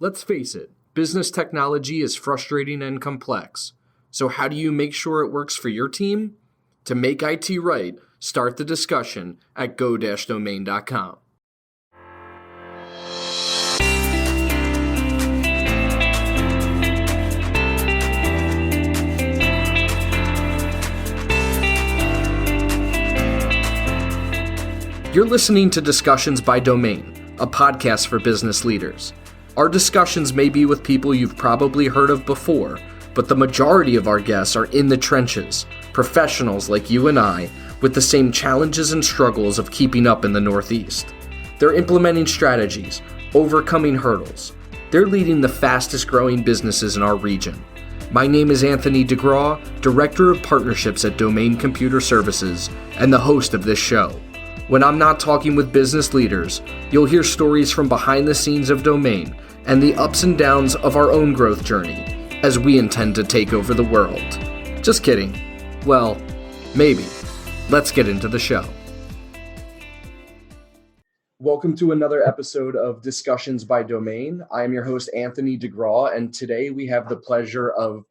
Let's face it, business technology is frustrating and complex. So how do you make sure it works for your team? To make IT right, start the discussion at go-domain.com. You're listening to Discussions by Domain, a podcast for business leaders. Our discussions may be with people you've probably heard of before, but the majority of our guests are in the trenches, professionals like you and I, with the same challenges and struggles of keeping up in the Northeast. They're implementing strategies, overcoming hurdles. They're leading the fastest growing businesses in our region. My name is Anthony DeGraw, Director of Partnerships at Domain Computer Services, and the host of this show. When I'm not talking with business leaders, you'll hear stories from behind the scenes of Domain and the ups and downs of our own growth journey, as we intend to take over the world. Just kidding. Well, maybe. Let's get into the show. Welcome to another episode of Discussions by Domain. I am your host, Anthony DeGraw, and today we have the pleasure of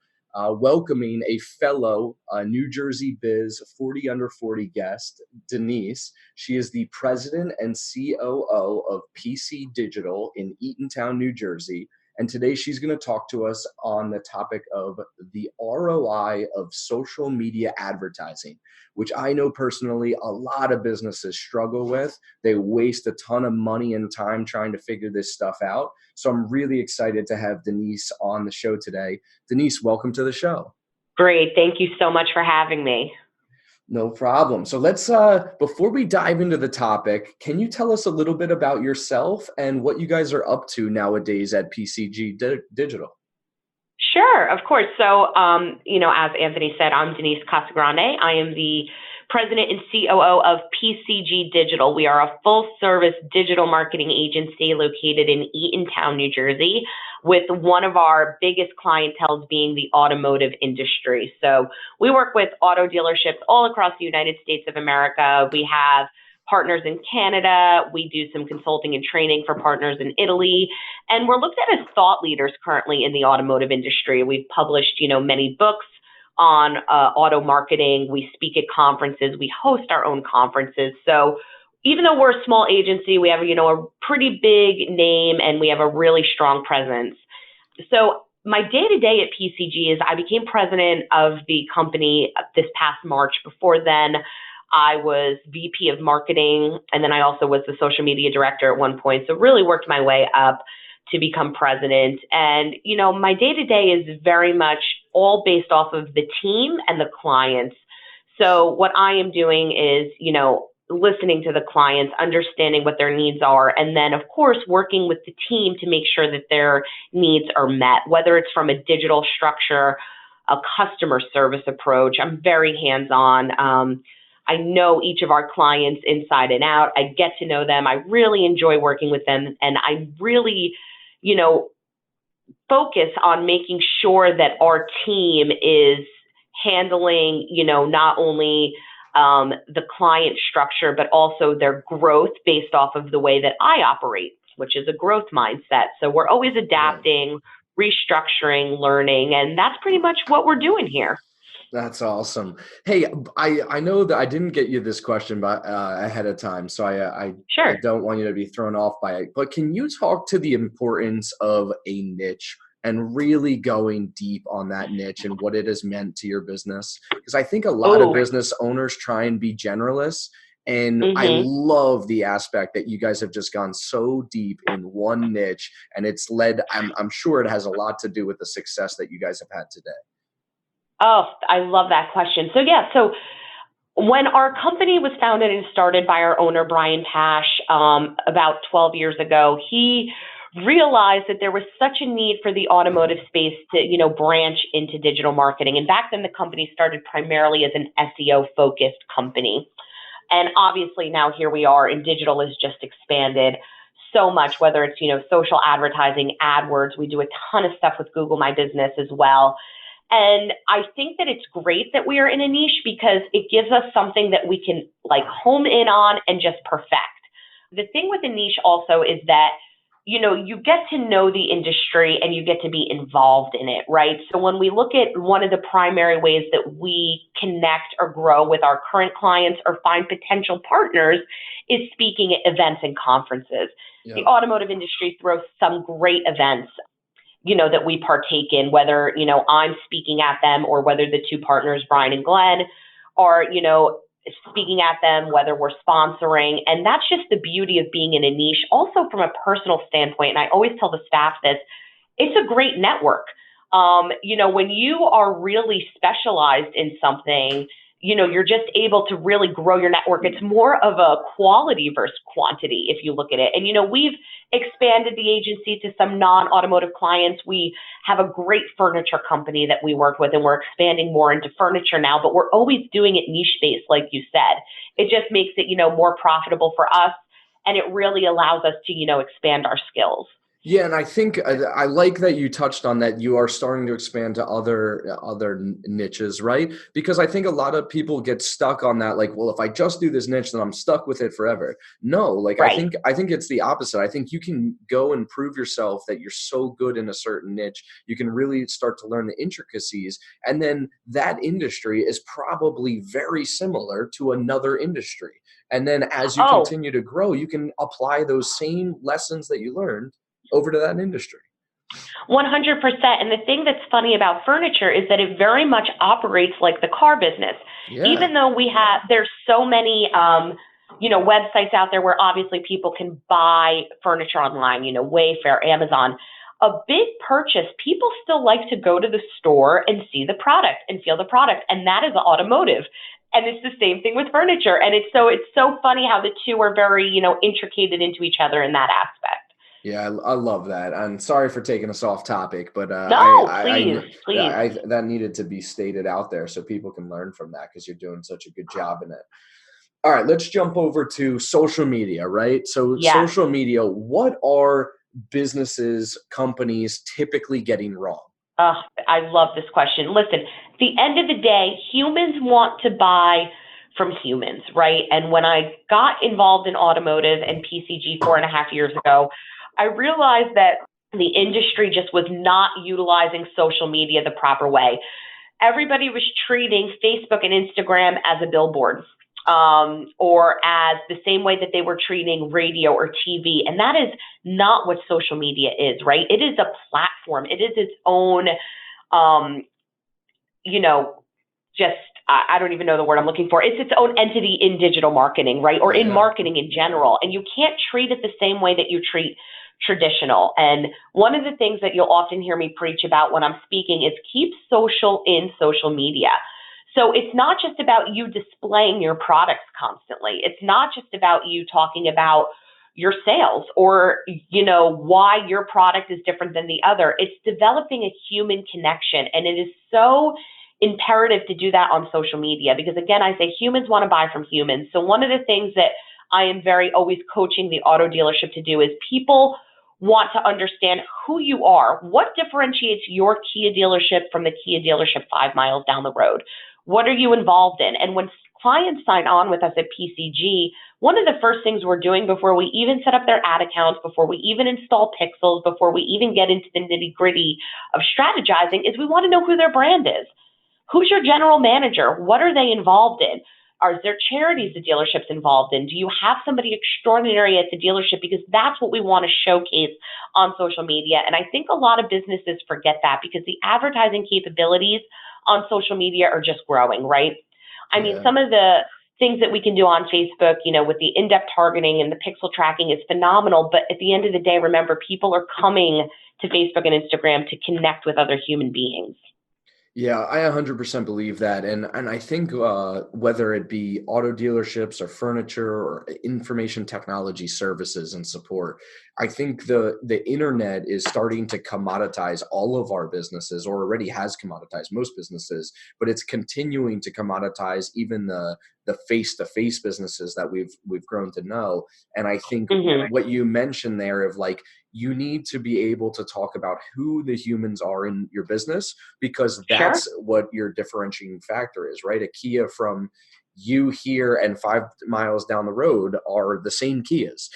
welcoming a fellow New Jersey Biz 40 Under 40 guest, Denise. She is the president and COO of PCG Digital in Eatontown, New Jersey. And today she's going to talk to us on the topic of the ROI of social media advertising, which I know personally a lot of businesses struggle with. They waste a ton of money and time trying to figure this stuff out. So I'm really excited to have Denise on the show today. Denise, welcome to the show. Great. Thank you so much for having me. No problem. So let's, before we dive into the topic, can you tell us a little bit about yourself and what you guys are up to nowadays at PCG Digital? Sure, of course. So, as Anthony said, I'm Denise Casagrande. I am the president and COO of PCG Digital. We are a full-service digital marketing agency located in Eatontown, New Jersey, with one of our biggest clienteles being the automotive industry. So we work with auto dealerships all across the United States of America. We have partners in Canada. We do some consulting and training for partners in Italy. And we're looked at as thought leaders currently in the automotive industry. We've published, many books on auto marketing. We speak at conferences. We host our own conferences. So even though we're a small agency, we have, a pretty big name and we have a really strong presence. So my day-to-day at PCG is I became president of the company this past March. Before then, I was VP of marketing, and then I also was the social media director at one point. So really worked my way up to become president. And, my day-to-day is very much all based off of the team and the clients. So what I am doing is, listening to the clients, understanding what their needs are, and then, of course, working with the team to make sure that their needs are met, whether it's from a digital structure, a customer service approach. I'm very hands-on. I know each of our clients inside and out. I get to know them. I really enjoy working with them. And I really, focus on making sure that our team is handling, not only the client structure, but also their growth based off of the way that I operate, which is a growth mindset. So we're always adapting, restructuring, learning, and that's pretty much what we're doing here. That's awesome. Hey, I know that I didn't get you this question ahead of time, so I don't want you to be thrown off by it. But can you talk to the importance of a niche and really going deep on that niche and what it has meant to your business? Because I think a lot of business owners try and be generalists. And I love the aspect that you guys have just gone so deep in one niche, and it's led, I'm sure it has a lot to do with the success that you guys have had today. Oh, I love that question. So when our company was founded and started by our owner, Brian Pasch, about 12 years ago, he realized that there was such a need for the automotive space to, branch into digital marketing. And back then the company started primarily as an SEO focused company. And obviously now here we are, and digital has just expanded so much, whether it's, social advertising, AdWords. We do a ton of stuff with Google My Business as well. And I think that it's great that we are in a niche because it gives us something that we can home in on and just perfect. The thing with a niche also is that, you get to know the industry and you get to be involved in it, right? So when we look at one of the primary ways that we connect or grow with our current clients or find potential partners is speaking at events and conferences. Yeah. The automotive industry throws some great events, that we partake in, whether, I'm speaking at them or whether the two partners, Brian and Glenn, are, speaking at them, whether we're sponsoring. And that's just the beauty of being in a niche. Also from a personal standpoint, and I always tell the staff this, it's a great network. When you are really specialized in something, you're just able to really grow your network. It's more of a quality versus quantity if you look at it. And, we've expanded the agency to some non-automotive clients. We have a great furniture company that we work with, and we're expanding more into furniture now, but we're always doing it niche-based, like you said. It just makes it, more profitable for us, and it really allows us to, expand our skills. Yeah, and I think I like that you touched on that. You are starting to expand to other niches, right? Because I think a lot of people get stuck on that. Like, well, if I just do this niche, then I'm stuck with it forever. No, like Right. I think it's the opposite. I think you can go and prove yourself that you're so good in a certain niche. You can really start to learn the intricacies, and then that industry is probably very similar to another industry. And then as you continue to grow, you can apply those same lessons that you learned over to that industry. 100%. And the thing that's funny about furniture is that it very much operates like the car business. Yeah. Even though there's so many, websites out there where obviously people can buy furniture online, Wayfair, Amazon. A big purchase, people still like to go to the store and see the product and feel the product. And that is automotive. And it's the same thing with furniture. And it's so funny how the two are very, intricated into each other in that aspect. Yeah, I love that. I'm sorry for taking us off topic, but please. that needed to be stated out there so people can learn from that because you're doing such a good job in it. All right, let's jump over to social media, right? So social media, what are businesses, companies typically getting wrong? I love this question. Listen, at the end of the day, humans want to buy from humans, right? And when I got involved in automotive and PCG 4.5 years ago, I realized that the industry just was not utilizing social media the proper way. Everybody was treating Facebook and Instagram as a billboard, or as the same way that they were treating radio or TV. And that is not what social media is, right? It is a platform. It is its own, I don't even know the word I'm looking for. It's its own entity in digital marketing, right? Or in marketing in general. And you can't treat it the same way that you treat traditional. And one of the things that you'll often hear me preach about when I'm speaking is keep social in social media. So it's not just about you displaying your products constantly. It's not just about you talking about your sales or, why your product is different than the other. It's developing a human connection. And it is so imperative to do that on social media because, again, I say humans want to buy from humans. So one of the things that I am always coaching the auto dealership to do is people want to understand who you are. What differentiates your Kia dealership from the Kia dealership 5 miles down the road? What are you involved in? And when clients sign on with us at PCG, one of the first things we're doing before we even set up their ad accounts, before we even install pixels, before we even get into the nitty-gritty of strategizing is we want to know who their brand is. Who's your general manager? What are they involved in? Are there charities the dealership's involved in? Do you have somebody extraordinary at the dealership? Because that's what we want to showcase on social media. And I think a lot of businesses forget that because the advertising capabilities on social media are just growing, right? I mean, some of the things that we can do on Facebook, with the in-depth targeting and the pixel tracking is phenomenal. But at the end of the day, remember, people are coming to Facebook and Instagram to connect with other human beings. Yeah, I 100% believe that. And I think whether it be auto dealerships or furniture or information technology services and support, I think the internet is starting to commoditize all of our businesses, or already has commoditized most businesses, but it's continuing to commoditize even the face-to-face businesses that we've grown to know. And I think what you mentioned there of like, you need to be able to talk about who the humans are in your business, because that's what your differentiating factor is, right? A Kia from you here and 5 miles down the road are the same Kias.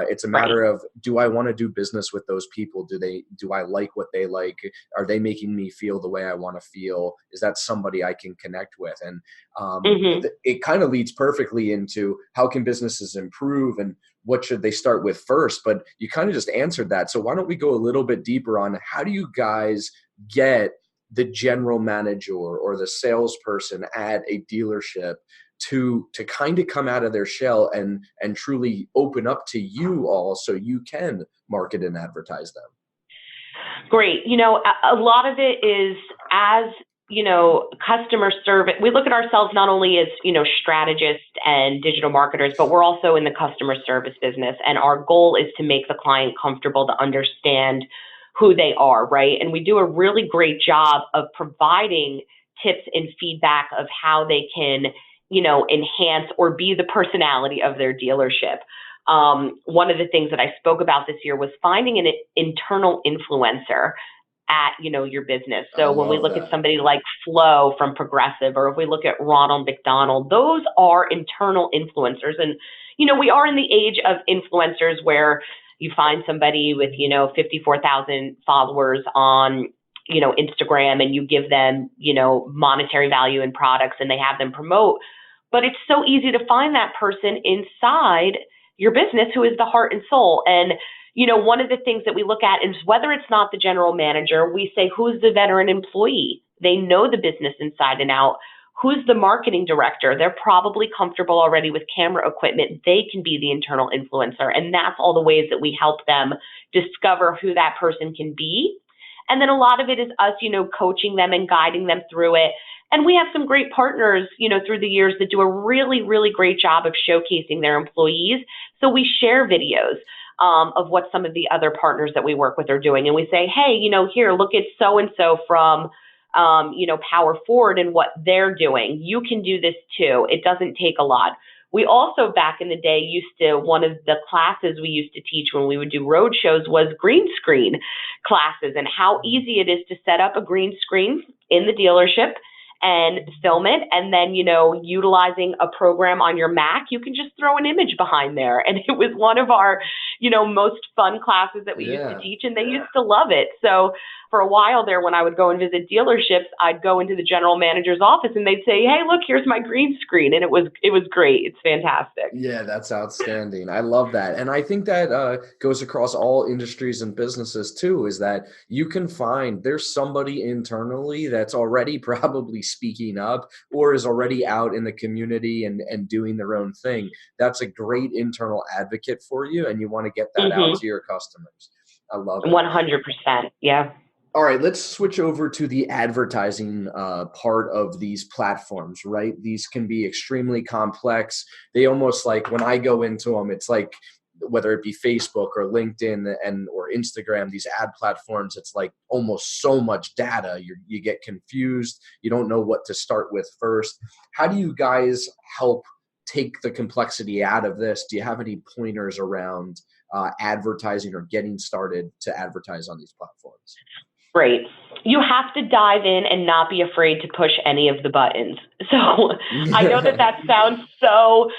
It's a Right. matter of, do I want to do business with those people? Do I like what they like? Are they making me feel the way I want to feel? Is that somebody I can connect with? And Hmm. it kind of leads perfectly into how can businesses improve and what should they start with first? But you kind of just answered that. So why don't we go a little bit deeper on how do you guys get the general manager or the salesperson at a dealership to kind of come out of their shell and truly open up to you all so you can market and advertise them? Great. A lot of it is, as customer service. We look at ourselves not only as, strategists and digital marketers, but we're also in the customer service business. And our goal is to make the client comfortable to understand who they are, right? And we do a really great job of providing tips and feedback of how they can, enhance or be the personality of their dealership. One of the things that I spoke about this year was finding an internal influencer at your business. I So when we love look at that. somebody like Flo from Progressive, or if we look at Ronald McDonald, those are internal influencers. And we are in the age of influencers where you find somebody with 54,000 followers on Instagram, and you give them monetary value in products, and they have them promote. But it's so easy to find that person inside your business who is the heart and soul. And one of the things that we look at is, whether it's not the general manager, we say, who's the veteran employee? They know the business inside and out. Who's the marketing director? They're probably comfortable already with camera equipment. They can be the internal influencer. And that's all the ways that we help them discover who that person can be. And then a lot of it is us, coaching them and guiding them through it. And we have some great partners, through the years that do a really, really great job of showcasing their employees. So we share videos of what some of the other partners that we work with are doing. And we say, hey, here, look at so-and-so from, Power Forward and what they're doing. You can do this too. It doesn't take a lot. We also, back in the day, one of the classes we used to teach when we would do road shows was green screen classes, and how easy it is to set up a green screen in the dealership and film it. And then, utilizing a program on your Mac, you can just throw an image behind there. And it was one of our, most fun classes that we used to teach, and they used to love it. So for a while there, when I would go and visit dealerships, I'd go into the general manager's office and they'd say, hey, look, here's my green screen. And it was great. It's fantastic. Yeah, that's outstanding. I love that. And I think that goes across all industries and businesses too, is that you can find there's somebody internally that's already probably speaking up or is already out in the community and doing their own thing. That's a great internal advocate for you, and you want to get that out to your customers. I love it. 100%. Yeah. All right, let's switch over to the advertising part of these platforms, right? These can be extremely complex. They almost, like, when I go into them, it's like, whether it be Facebook or LinkedIn or Instagram, these ad platforms, it's like almost so much data. You get confused. You don't know what to start with first. How do you guys help take the complexity out of this? Do you have any pointers around advertising or getting started to advertise on these platforms? Great. You have to dive in and not be afraid to push any of the buttons. So I know that sounds so,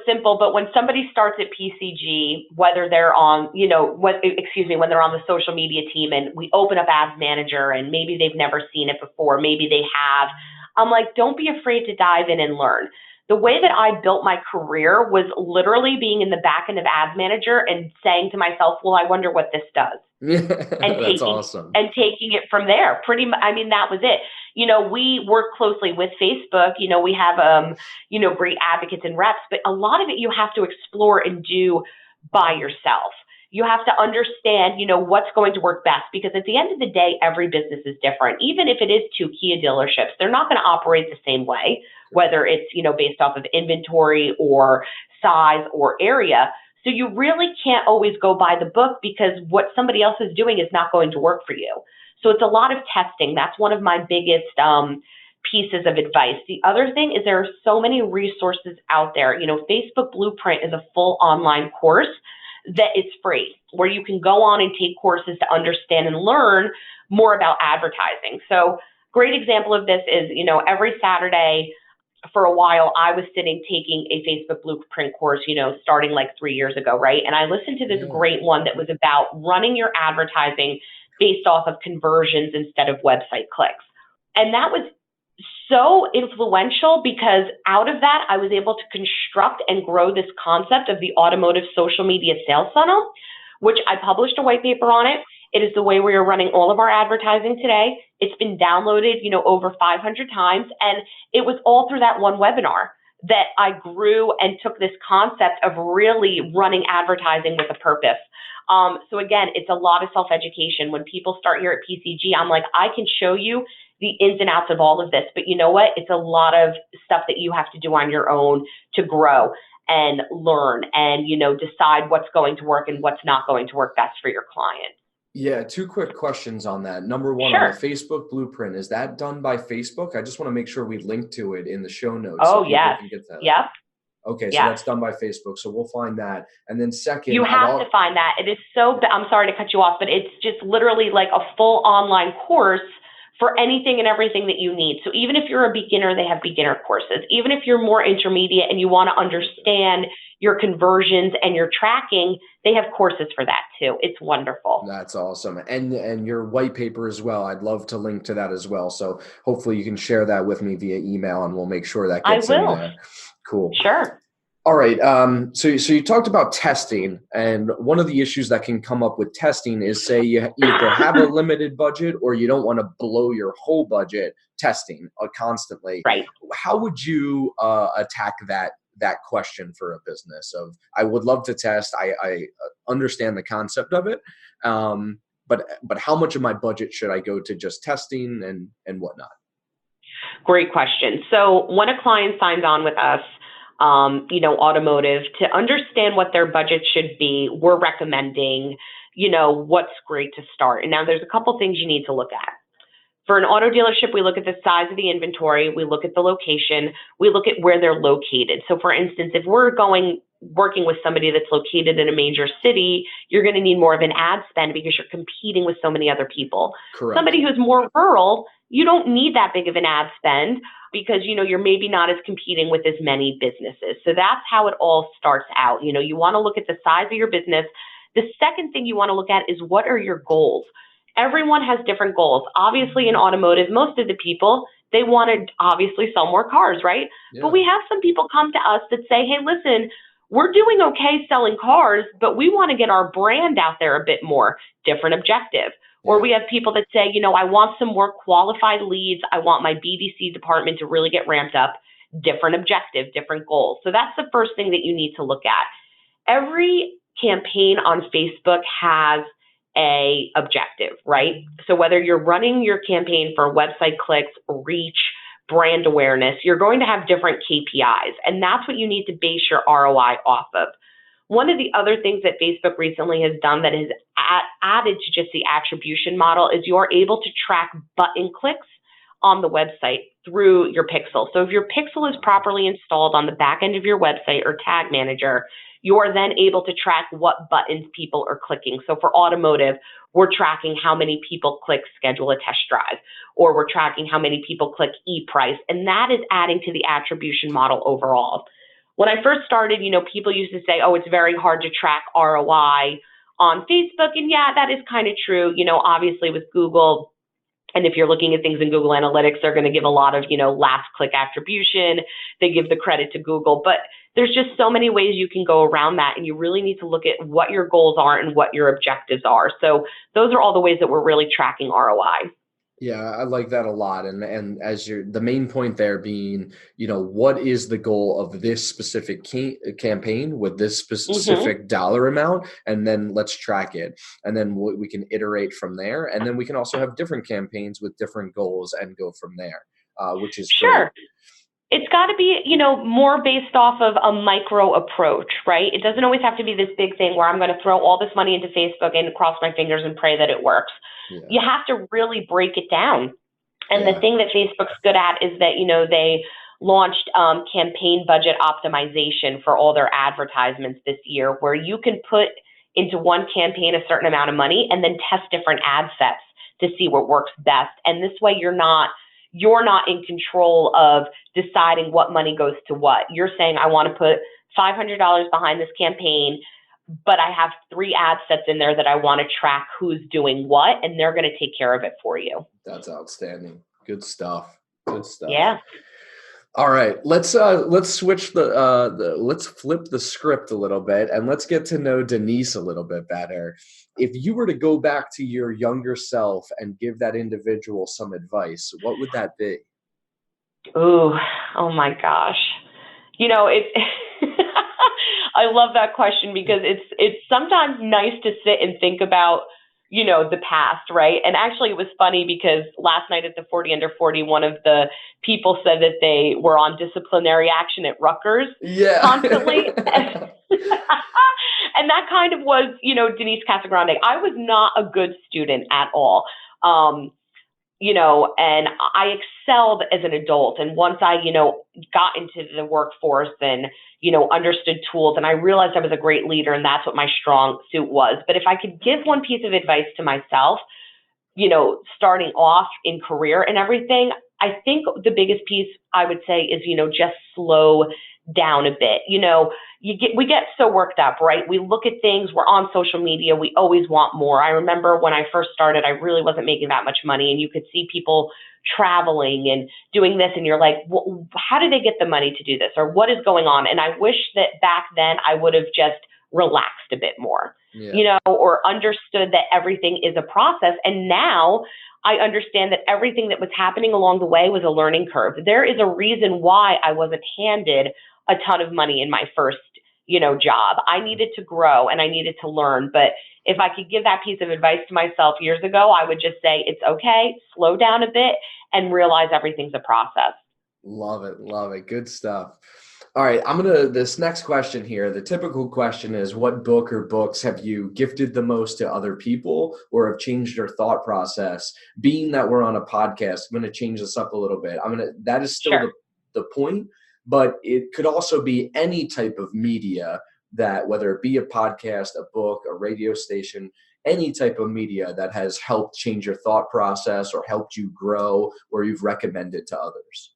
simple, but when somebody starts at PCG, whether they're on, when they're on the social media team and we open up Ads Manager and maybe they've never seen it before, maybe they have, I'm like, don't be afraid to dive in and learn. The way that I built my career was literally being in the back end of Ads Manager and saying to myself, well, I wonder what this does. And That's awesome. taking it from there. Pretty much, that was it. We work closely with Facebook. We have, great advocates and reps, but a lot of it you have to explore and do by yourself. You have to understand, what's going to work best, because at the end of the day, every business is different. Even if it is two Kia dealerships, they're not going to operate the same way, whether it's, based off of inventory or size or area. So you really can't always go by the book, because what somebody else is doing is not going to work for you. So it's a lot of testing. That's one of my biggest pieces of advice. The other thing is there are so many resources out there. Facebook Blueprint is a full online course that is free, where you can go on and take courses to understand and learn more about advertising. So great example of this is, every Saturday, for a while, I was sitting taking a Facebook Blueprint course, starting like 3 years ago, right? And I listened to this great one that was about running your advertising based off of conversions instead of website clicks. And that was so influential because out of that, I was able to construct and grow this concept of the automotive social media sales funnel, which I published a white paper on it. It is the way we are running all of our advertising today. It's been downloaded, over 500 times. And it was all through that one webinar that I grew and took this concept of really running advertising with a purpose. So again, it's a lot of self-education. When people start here at PCG, I'm like, I can show you the ins and outs of all of this, but you know what? It's a lot of stuff that you have to do on your own to grow and learn and, decide what's going to work and what's not going to work best for your client. Yeah, two quick questions on that. Number one, Sure. on the Facebook Blueprint, is that done by Facebook? I just want to make sure we link to it in the show notes. Oh, so yes. can get that. Yep. Okay, so Yes. that's done by Facebook, so we'll find that. And then second, you have to find that. It is I'm sorry to cut you off, but it's just literally like a full online course for anything and everything that you need. So even if you're a beginner, they have beginner courses. Even if you're more intermediate and you want to understand your conversions and your tracking, they have courses for that too. It's wonderful. That's awesome. And your white paper as well. I'd love to link to that as well. So hopefully you can share that with me via email and we'll make sure that gets in there. Cool. Sure. All right. So you talked about testing, and one of the issues that can come up with testing is, say, you either have a limited budget or you don't want to blow your whole budget testing constantly. Right. How would you attack that question for a business of, I would love to test. I understand the concept of it, but how much of my budget should I go to just testing and whatnot? Great question. So when a client signs on with us, automotive, to understand what their budget should be, we're recommending, what's great to start. And now there's a couple things you need to look at. For an auto dealership, we look at the size of the inventory, we look at the location, we look at where they're located. So for instance, if we're working with somebody that's located in a major city, you're going to need more of an ad spend because you're competing with so many other people. Correct. Somebody who's more rural, you don't need that big of an ad spend because, you're maybe not as competing with as many businesses. So that's how it all starts out. You want to look at the size of your business. The second thing you want to look at is, what are your goals? Everyone has different goals. Obviously in automotive, most of the people, they want to obviously sell more cars, right? Yeah. But we have some people come to us that say, hey, listen, we're doing okay selling cars, but we want to get our brand out there a bit more. Different objective. Yeah. Or we have people that say, I want some more qualified leads. I want my BDC department to really get ramped up. Different objective, different goals. So that's the first thing that you need to look at. Every campaign on Facebook has a objective, right? So whether you're running your campaign for website clicks, reach, brand awareness, you're going to have different KPIs, and that's what you need to base your ROI off of. One of the other things that Facebook recently has done that has added to just the attribution model is you're able to track button clicks on the website through your pixel. So if your pixel is properly installed on the back end of your website or tag manager, you're then able to track what buttons people are clicking. So for automotive, we're tracking how many people click schedule a test drive, or we're tracking how many people click e-price, and that is adding to the attribution model overall. When I first started, people used to say, oh, it's very hard to track ROI on Facebook, and yeah, that is kind of true. Obviously with Google, and if you're looking at things in Google Analytics, they're going to give a lot of, last click attribution. They give the credit to Google, but there's just so many ways you can go around that. And you really need to look at what your goals are and what your objectives are. So those are all the ways that we're really tracking ROI. Yeah, I like that a lot. And as the main point there being, what is the goal of this specific campaign with this specific dollar amount? And then let's track it. And then we can iterate from there. And then we can also have different campaigns with different goals and go from there, which is sure. Great. It's got to be, more based off of a micro approach, right? It doesn't always have to be this big thing where I'm going to throw all this money into Facebook and cross my fingers and pray that it works. Yeah. You have to really break it down. And the thing that Facebook's good at is that, they launched campaign budget optimization for all their advertisements this year, where you can put into one campaign a certain amount of money and then test different ad sets to see what works best. And this way you're not you're not in control of deciding what money goes to what. You're saying, I want to put $500 behind this campaign, but I have 3 ad sets in there that I want to track who's doing what, and they're going to take care of it for you. That's outstanding. Good stuff. Good stuff. Yeah. All right, let's switch let's flip the script a little bit and let's get to know Denise a little bit better. If you were to go back to your younger self and give that individual some advice, what would that be? Ooh, oh my gosh. It's I love that question because it's sometimes nice to sit and think about, the past, right? And actually it was funny because last night at the 40 under 40, one of the people said that they were on disciplinary action at Rutgers constantly. And that kind of was, Denise Casagrande. I was not a good student at all. And I excelled as an adult. And once I, got into the workforce and, understood tools, and I realized I was a great leader, and that's what my strong suit was. But if I could give one piece of advice to myself, starting off in career and everything, I think the biggest piece I would say is, just slow down a bit. We get so worked up, right? We look at things, we're on social media, we always want more. I remember when I first started, I really wasn't making that much money, and you could see people traveling and doing this, and you're like, well, how do they get the money to do this? Or what is going on? And I wish that back then I would have just relaxed a bit more, or understood that everything is a process. And now I understand that everything that was happening along the way was a learning curve. There is a reason why I wasn't handed a ton of money in my first, job. I needed to grow and I needed to learn. But if I could give that piece of advice to myself years ago, I would just say, it's okay, slow down a bit and realize everything's a process. Love it. Love it. Good stuff. All right. This next question here, the typical question is, what book or books have you gifted the most to other people or have changed your thought process? Being that we're on a podcast, I'm going to change this up a little bit. That is still Sure. the point, but it could also be any type of media that, whether it be a podcast, a book, a radio station, any type of media that has helped change your thought process or helped you grow or you've recommended to others.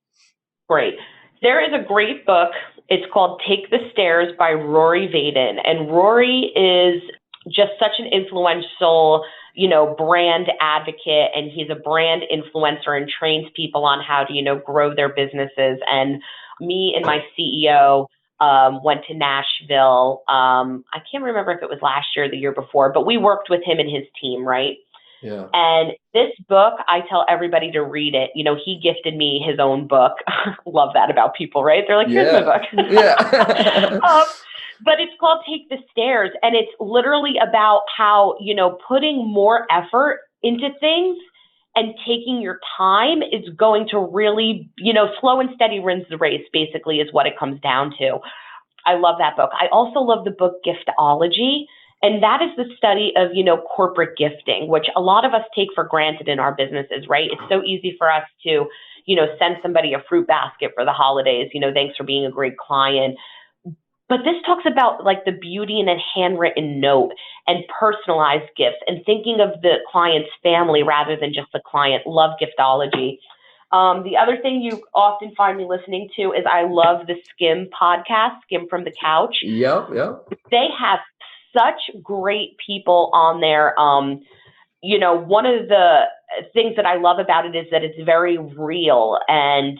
Great. There is a great book. It's called Take the Stairs by Rory Vaden. And Rory is just such an influential, brand advocate. And he's a brand influencer and trains people on how to, grow their businesses. And me and my CEO went to Nashville. I can't remember if it was last year or the year before, but we worked with him and his team, right? Yeah. And this book, I tell everybody to read it. He gifted me his own book. Love that about people, right? They're like, here's my book. Yeah. But it's called Take the Stairs. And it's literally about how, putting more effort into things and taking your time is going to really, slow and steady wins the race, basically, is what it comes down to. I love that book. I also love the book Giftology. And that is the study of, corporate gifting, which a lot of us take for granted in our businesses, right? It's so easy for us to, send somebody a fruit basket for the holidays, thanks for being a great client. But this talks about like the beauty in a handwritten note and personalized gifts and thinking of the client's family rather than just the client. Love Giftology. The other thing you often find me listening to is I love the Skim podcast, Skim from the Couch. Yep. They have such great people on there. One of the things that I love about it is that it's very real, and,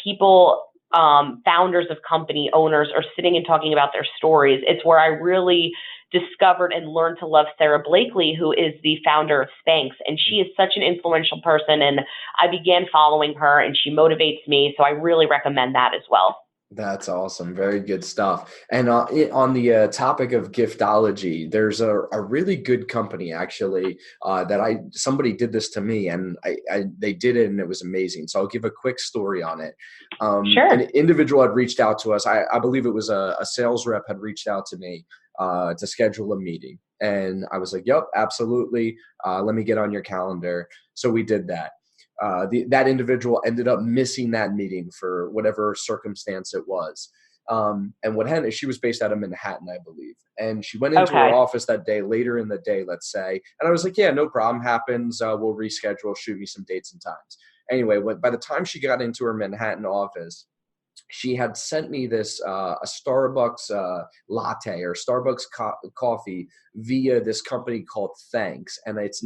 people, founders of company owners are sitting and talking about their stories. It's where I really discovered and learned to love Sarah Blakely, who is the founder of Spanx. And she is such an influential person. And I began following her and she motivates me. So I really recommend that as well. That's awesome. Very good stuff. And on the topic of Giftology, there's a really good company actually that somebody did this to me, and they did it and it was amazing. So I'll give a quick story on it. Sure. An individual had reached out to us. I believe it was a sales rep had reached out to me to schedule a meeting, and I was like, "Yep, absolutely. Let me get on your calendar." So we did that. That individual ended up missing that meeting for whatever circumstance it was. And what happened is she was based out of Manhattan, I believe. And she went into her office that day, later in the day, let's say. And I was like, yeah, no problem. Happens. We'll reschedule. Shoot me some dates and times. Anyway, by the time she got into her Manhattan office, she had sent me this a Starbucks latte or Starbucks coffee via this company called Thanks, and it's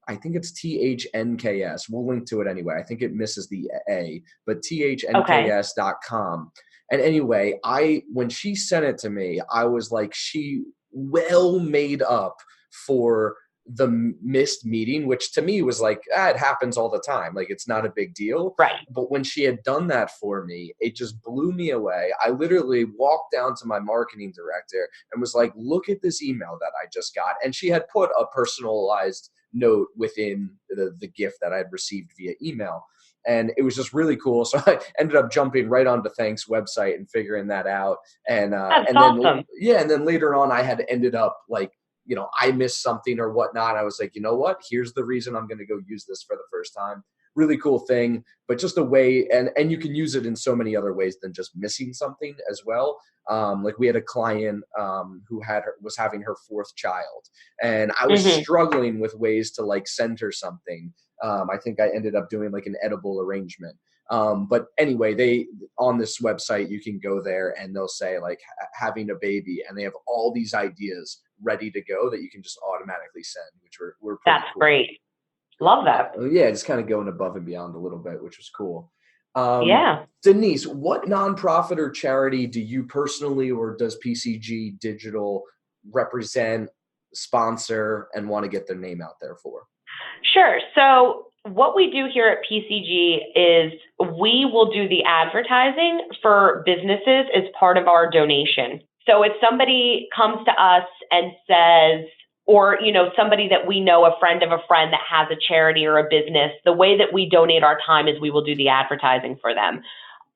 I think it's THNKS. We'll link to it anyway. I think it misses the A, but THNKS.com. And anyway, when she sent it to me, I was like, she well made up for the missed meeting, which to me was like, it happens all the time. Like, it's not a big deal. Right. But when she had done that for me, it just blew me away. I literally walked down to my marketing director and was like, look at this email that I just got. And she had put a personalized note within the gift that I had received via email. And it was just really cool. So I ended up jumping right onto Thanks website and figuring that out. And That's and awesome. then and then later on, I had ended up like, I missed something or whatnot. I was like, you know what? Here's the reason I'm going to go use this for the first time. Really cool thing, but just a way, and you can use it in so many other ways than just missing something as well. Like we had a client who was having her fourth child, and I was struggling with ways to like send her something. I think I ended up doing like an edible arrangement. But anyway, on this website, you can go there and they'll say like having a baby, and they have all these ideas ready to go that you can just automatically send, which were pretty That's cool. Great. Love that. Yeah, just kind of going above and beyond a little bit, which was cool. Yeah. Denise, what nonprofit or charity do you personally, or does PCG Digital represent, sponsor, and want to get their name out there for? Sure. So what we do here at PCG is we will do the advertising for businesses as part of our donation. So if somebody comes to us and says, or, somebody that we know, a friend of a friend that has a charity or a business, the way that we donate our time is we will do the advertising for them.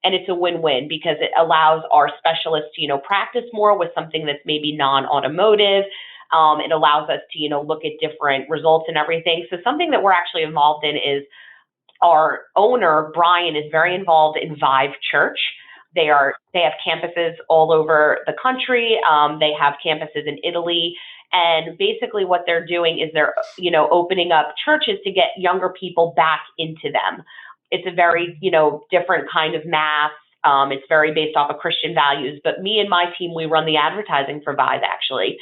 And it's a win-win because it allows our specialists to, practice more with something that's maybe non-automotive. It allows us to, look at different results and everything. So something that we're actually involved in is our owner, Brian, is very involved in VIVE Church. They have campuses all over the country. They have campuses in Italy. And basically what they're doing is they're, opening up churches to get younger people back into them. It's a very, different kind of mass. It's very based off of Christian values. But me and my team, we run the advertising for VIVE actually.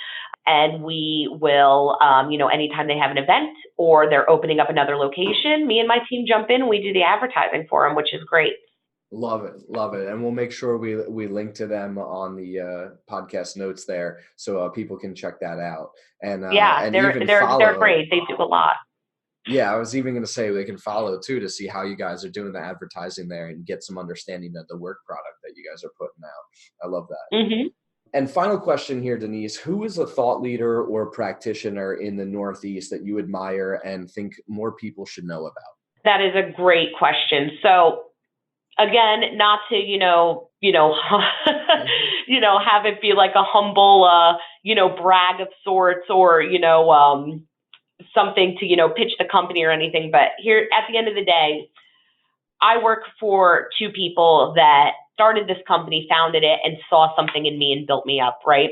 And we will, anytime they have an event or they're opening up another location, me and my team jump in and we do the advertising for them, which is great. Love it. And we'll make sure we link to them on the podcast notes there so people can check that out. And they're great. They do a lot. Yeah, I was even going to say they can follow too to see how you guys are doing the advertising there and get some understanding of the work product that you guys are putting out. I love that. Mm-hmm. And final question here, Denise, who is a thought leader or practitioner in the Northeast that you admire and think more people should know about? That is a great question. So again, not to, have it be like a humble, brag of sorts or, something to, pitch the company or anything. But here at the end of the day, I work for two people that started this company, founded it, and saw something in me and built me up, right?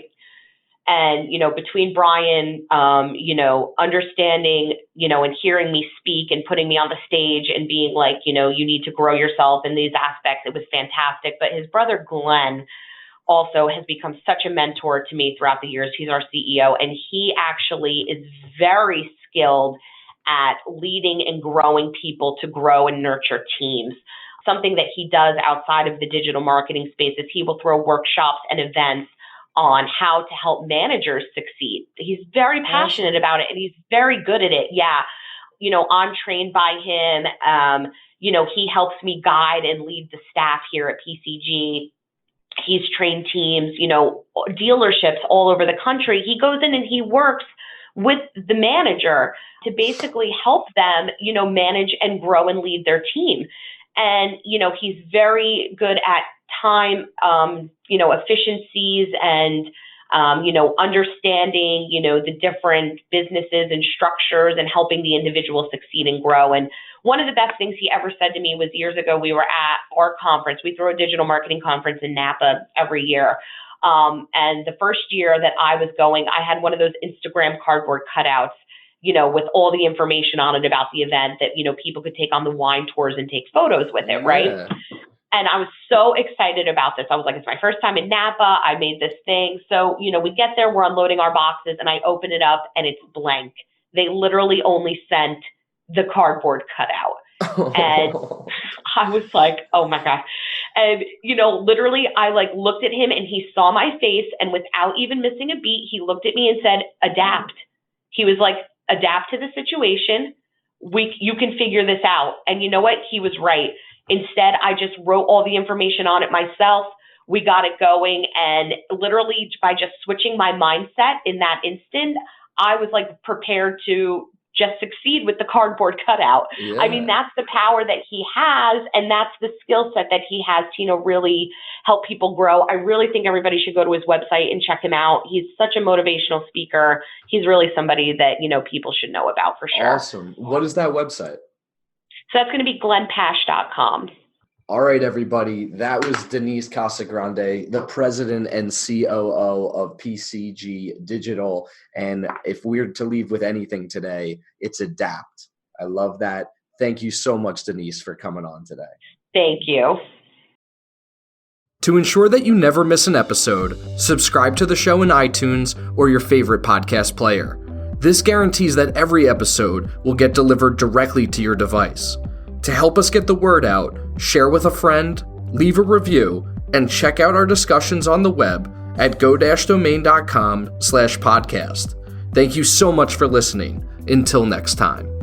And, between Brian, understanding, and hearing me speak and putting me on the stage and being like, you need to grow yourself in these aspects, it was fantastic. But his brother, Glenn, also has become such a mentor to me throughout the years. He's our CEO, and he actually is very skilled at leading and growing people to grow and nurture teams. Something that he does outside of the digital marketing space is he will throw workshops and events on how to help managers succeed. He's very passionate about it and he's very good at it. Yeah. I'm trained by him. He helps me guide and lead the staff here at PCG. He's trained teams, dealerships all over the country. He goes in and he works with the manager to basically help them, manage and grow and lead their team. And, he's very good at time, efficiencies and, understanding, the different businesses and structures and helping the individual succeed and grow. And one of the best things he ever said to me was years ago, we were at our conference. We throw a digital marketing conference in Napa every year. And the first year that I was going, I had one of those Instagram cardboard cutouts. with all the information on it about the event that, people could take on the wine tours and take photos with it, right? Yeah. And I was so excited about this. I was like, it's my first time in Napa. I made this thing. So, we get there, we're unloading our boxes, and I open it up and it's blank. They literally only sent the cardboard cutout. And I was like, oh my God. And, literally I looked at him and he saw my face, and without even missing a beat, he looked at me and said, adapt. He was like, adapt to the situation. You can figure this out. And you know what? He was right. Instead, I just wrote all the information on it myself. We got it going. And literally by just switching my mindset in that instant, I was prepared to just succeed with the cardboard cutout. Yeah. I mean, that's the power that he has. And that's the skill set that he has to, really help people grow. I really think everybody should go to his website and check him out. He's such a motivational speaker. He's really somebody that, people should know about for sure. Awesome. What is that website? So that's going to be glennpasch.com. All right, everybody. That was Denise Casagrande, the president and COO of PCG Digital. And if we're to leave with anything today, it's adapt. I love that. Thank you so much, Denise, for coming on today. Thank you. To ensure that you never miss an episode, subscribe to the show in iTunes or your favorite podcast player. This guarantees that every episode will get delivered directly to your device. To help us get the word out, share with a friend, leave a review, and check out our discussions on the web at go-domain.com/podcast. Thank you so much for listening. Until next time.